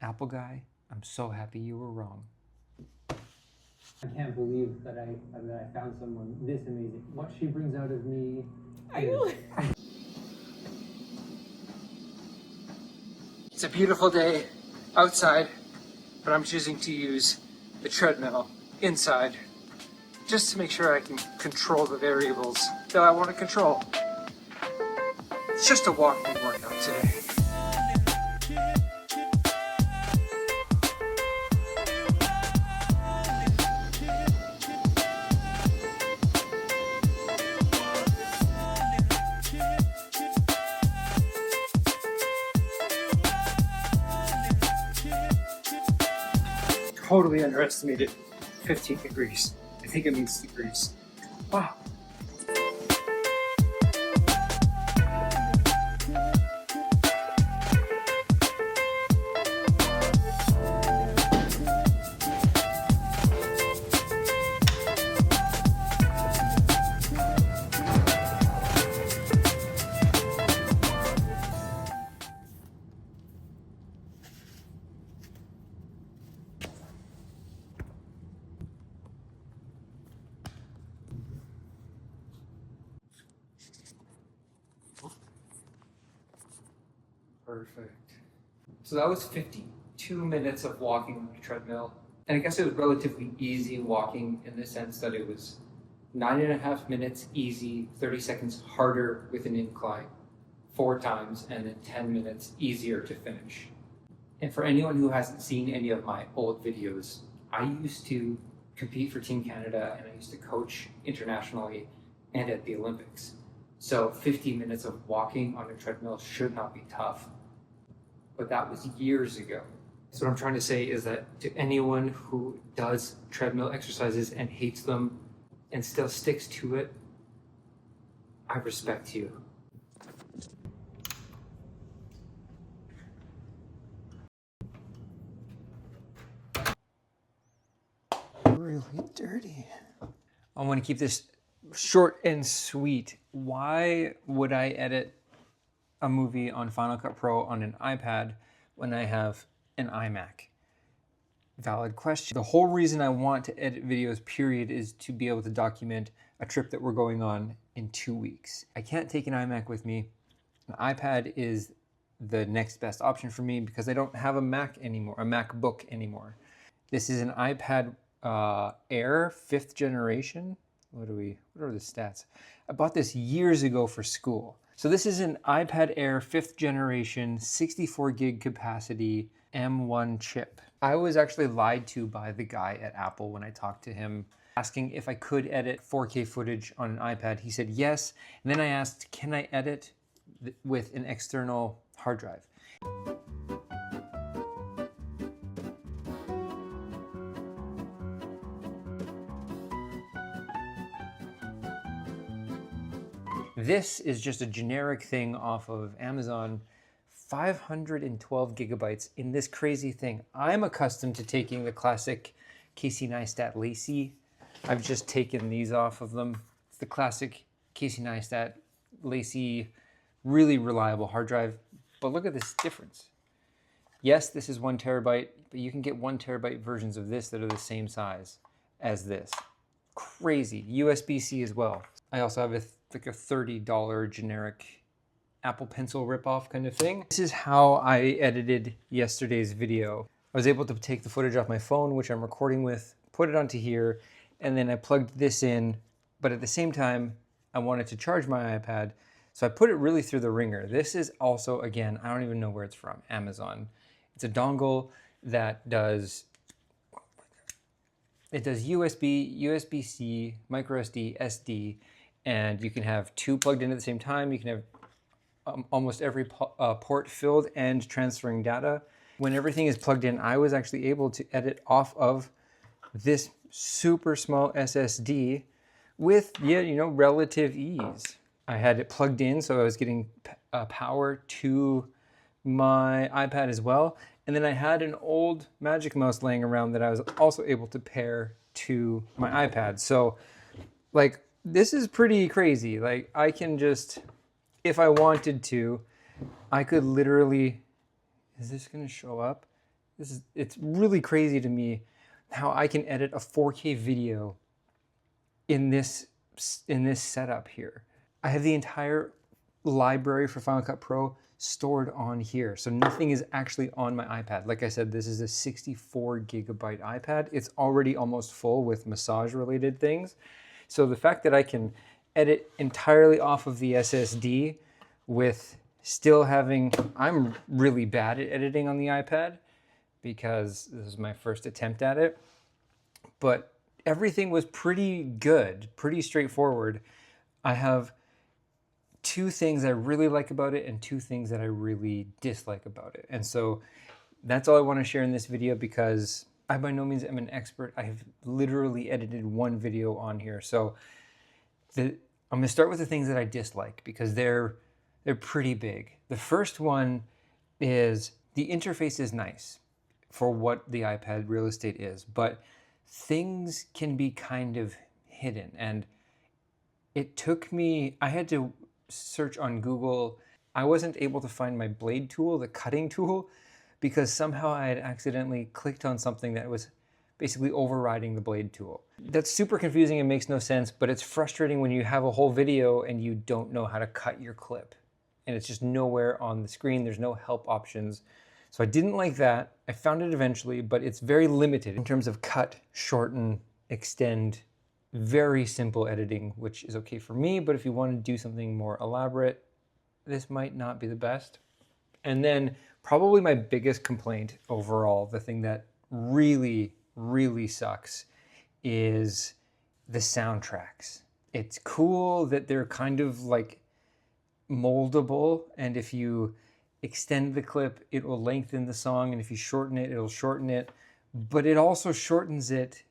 Apple guy, I'm so happy you were wrong. I can't believe that I found someone this amazing. What she brings out of me is... It's a beautiful day outside, but I'm choosing to use the treadmill inside just to make sure I can control the variables that I want to control. It's just a walking workout today. Totally underestimated 15 degrees. I think it means degrees. Wow. Perfect. So that was 52 minutes of walking on the treadmill. And I guess it was relatively easy walking in the sense that it was 9.5 minutes easy, 30 seconds harder with an incline, 4 times, and then 10 minutes easier to finish. And for anyone who hasn't seen any of my old videos, I used to compete for Team Canada and I used to coach internationally and at the Olympics. So 50 minutes of walking on a treadmill should not be tough. But that was years ago. So what I'm trying to say is that to anyone who does treadmill exercises and hates them and still sticks to it, I respect you. Really dirty. I want to keep this short and sweet. Why would I edit a movie on Final Cut Pro on an iPad when I have an iMac? Valid question. The whole reason I want to edit videos, period, is to be able to document a trip that we're going on in 2 weeks. I can't take an iMac with me. An iPad is the next best option for me because I don't have a Mac anymore, a MacBook anymore. This is an iPad Air 5th generation. What are the stats? I bought this years ago for school. So this is an iPad Air 5th generation, 64 gig capacity M1 chip. I was actually lied to by the guy at Apple when I talked to him, asking if I could edit 4K footage on an iPad. He said yes. And then I asked, can I edit with an external hard drive? This is just a generic thing off of Amazon, 512 gigabytes in this crazy thing. I'm accustomed to taking the classic Casey Neistat Lacey. I've just taken these off of them. It's the classic Casey Neistat Lacey, really reliable hard drive. But look at this difference. Yes, this is 1 terabyte, but you can get 1 terabyte versions of this that are the same size as this. Crazy. USB-C as well. I also have like a $30 generic Apple Pencil ripoff kind of thing. This is how I edited yesterday's video. I was able to take the footage off my phone, which I'm recording with, put it onto here, and then I plugged this in, but at the same time, I wanted to charge my iPad, so I put it really through the ringer. This is also, again, I don't even know where it's from, Amazon. It's a dongle that does USB, USB-C, micro SD, SD, and you can have 2 plugged in at the same time. You can have almost every port filled and transferring data. When everything is plugged in, I was actually able to edit off of this super small SSD with, relative ease. I had it plugged in, so I was getting power to my iPad as well. And then I had an old Magic Mouse laying around that I was also able to pair to my iPad. So, like, this is pretty crazy. Like, I can just, if I wanted to, I could literally, is this gonna show up? it's really crazy to me how I can edit a 4K video in this setup here. I have the entire library for Final Cut Pro stored on here. So nothing is actually on my iPad. Like I said, this is a 64 gigabyte iPad. It's already almost full with massage related things. So the fact that I can edit entirely off of the SSD with still having, I'm really bad at editing on the iPad because this is my first attempt at it, but everything was pretty good, pretty straightforward. I have two things I really like about it and two things that I really dislike about it. And so that's all I want to share in this video because I by no means am an expert. I have literally edited one video on here. So I'm going to start with the things that I dislike because they're pretty big. The first one is the interface is nice for what the iPad real estate is, but things can be kind of hidden. And it took me, I had to search on Google. I wasn't able to find my blade tool, the cutting tool, because somehow I had accidentally clicked on something that was basically overriding the blade tool. That's super confusing and makes no sense, but it's frustrating when you have a whole video and you don't know how to cut your clip. And it's just nowhere on the screen. There's no help options. So I didn't like that. I found it eventually, but it's very limited in terms of cut, shorten, extend, very simple editing, which is okay for me, but if you want to do something more elaborate, this might not be the best. And then probably my biggest complaint overall, the thing that really, really sucks is the soundtracks. It's cool that they're kind of like moldable, and if you extend the clip, it will lengthen the song, and if you shorten it, it'll shorten it, but it also shortens it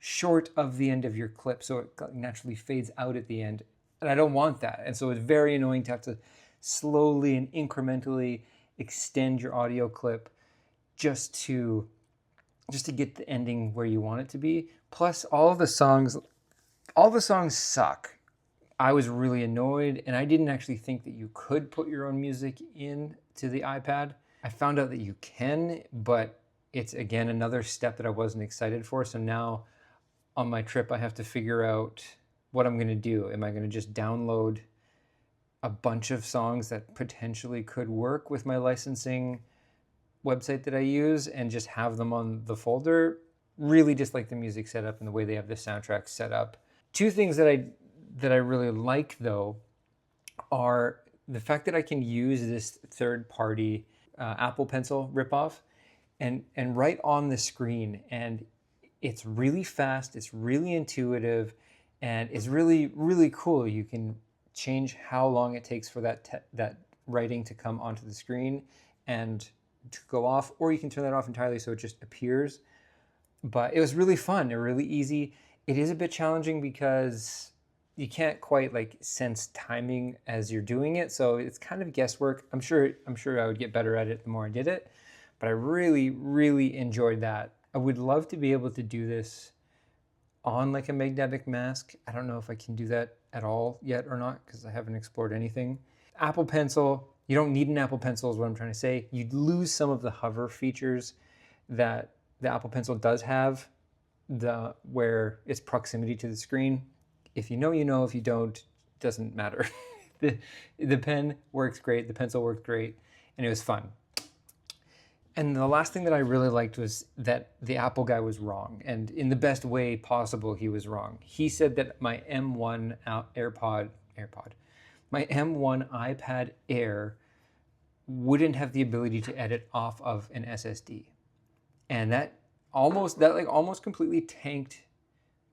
short of the end of your clip, so it naturally fades out at the end, and I don't want that. And so it's very annoying to have to slowly and incrementally extend your audio clip just to get the ending where you want it to be. Plus all the songs suck. I was really annoyed, and I didn't actually think that you could put your own music in to the iPad. I found out that you can, but it's again another step that I wasn't excited for. So now on my trip, I have to figure out what I'm going to do. Am I going to just download a bunch of songs that potentially could work with my licensing website that I use and just have them on the folder? Really dislike the music setup and the way they have the soundtrack set up. Two things that I really like though are the fact that I can use this third-party Apple Pencil ripoff and write on the screen, and it's really fast, it's really intuitive, and it's really, really cool. You can change how long it takes for that writing to come onto the screen and to go off, or you can turn that off entirely so it just appears. But it was really fun and really easy. It is a bit challenging because you can't quite like sense timing as you're doing it, so it's kind of guesswork. I'm sure I would get better at it the more I did it, but I really, really enjoyed that. I would love to be able to do this on like a magnetic mask. I don't know if I can do that at all yet or not because I haven't explored anything. Apple Pencil, you don't need an Apple Pencil is what I'm trying to say. You'd lose some of the hover features that the Apple Pencil does have, where it's proximity to the screen. If you know, you know. If you don't, doesn't matter. The pen works great. The pencil worked great, and it was fun. And the last thing that I really liked was that the Apple guy was wrong, and in the best way possible, he was wrong. He said that my M1 my M1 iPad Air wouldn't have the ability to edit off of an SSD, and that almost completely tanked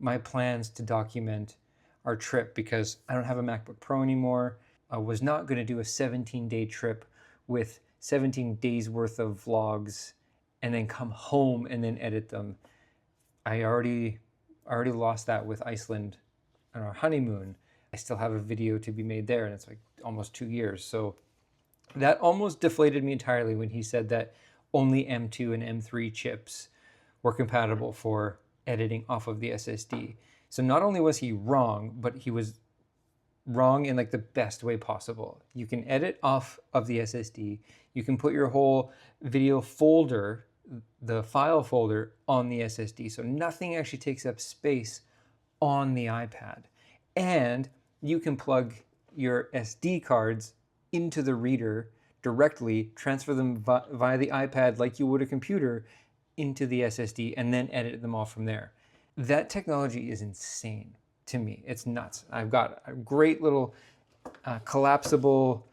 my plans to document our trip because I don't have a MacBook Pro anymore. I was not going to do a 17-day trip with 17 days worth of vlogs and then come home and then edit them. I already lost that with Iceland on our honeymoon. I still have a video to be made there, and it's like almost 2 years. So that almost deflated me entirely when he said that only M2 and M3 chips were compatible for editing off of the SSD. So not only was he wrong, but he was wrong in like the best way possible. You can edit off of the SSD. You can put your whole video folder the file folder on the SSD. So nothing actually takes up space on the iPad. And you can plug your SD cards into the reader directly, transfer them via the iPad like you would a computer into the SSD, and then edit them all from there. That technology is insane to me. It's nuts. I've got a great little collapsible,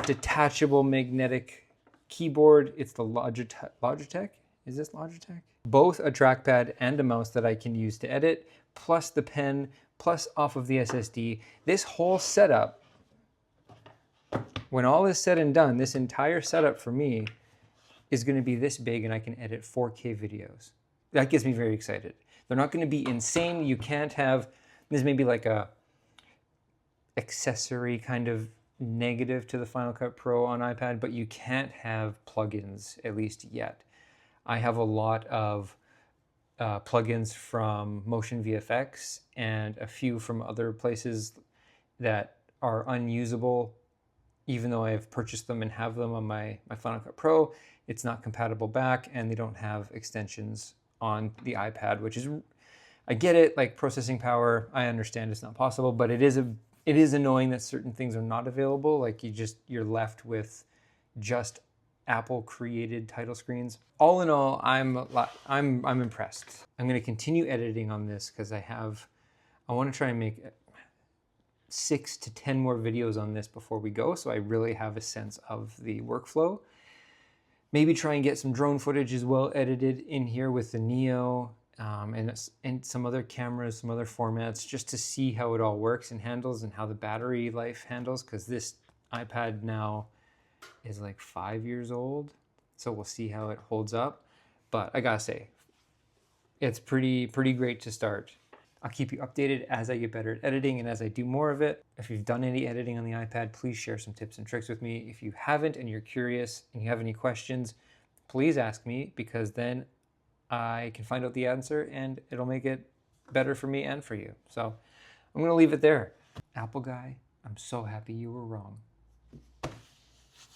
detachable magnetic keyboard. It's the Logitech. Is this Logitech? Both a trackpad and a mouse that I can use to edit, plus the pen, plus off of the SSD. This whole setup, when all is said and done, this entire setup for me is going to be this big, and I can edit 4K videos. That gets me very excited. They're not going to be insane. You can't have, this may be like a accessory kind of negative to the Final Cut Pro on iPad, but you can't have plugins, at least yet. I have a lot of plugins from Motion VFX and a few from other places that are unusable, even though I've purchased them and have them on my Final Cut Pro. It's not compatible back, and they don't have extensions on the iPad, which is, I get it, like processing power, I understand it's not possible, but it is annoying that certain things are not available. Like you're left with just Apple created title screens. All in all, I'm impressed. I'm going to continue editing on this because I want to try and make 6 to 10 more videos on this before we go, so I really have a sense of the workflow. Maybe try and get some drone footage as well edited in here with the Neo, and some other cameras, some other formats, just to see how it all works and handles, and how the battery life handles, because this iPad now is like 5 years old, so we'll see how it holds up. But I gotta say, it's pretty great to start. I'll keep you updated as I get better at editing and as I do more of it. If you've done any editing on the iPad, please share some tips and tricks with me. If you haven't and you're curious and you have any questions, please ask me, because then I can find out the answer and it'll make it better for me and for you. So I'm going to leave it there. Apple guy, I'm so happy you were wrong.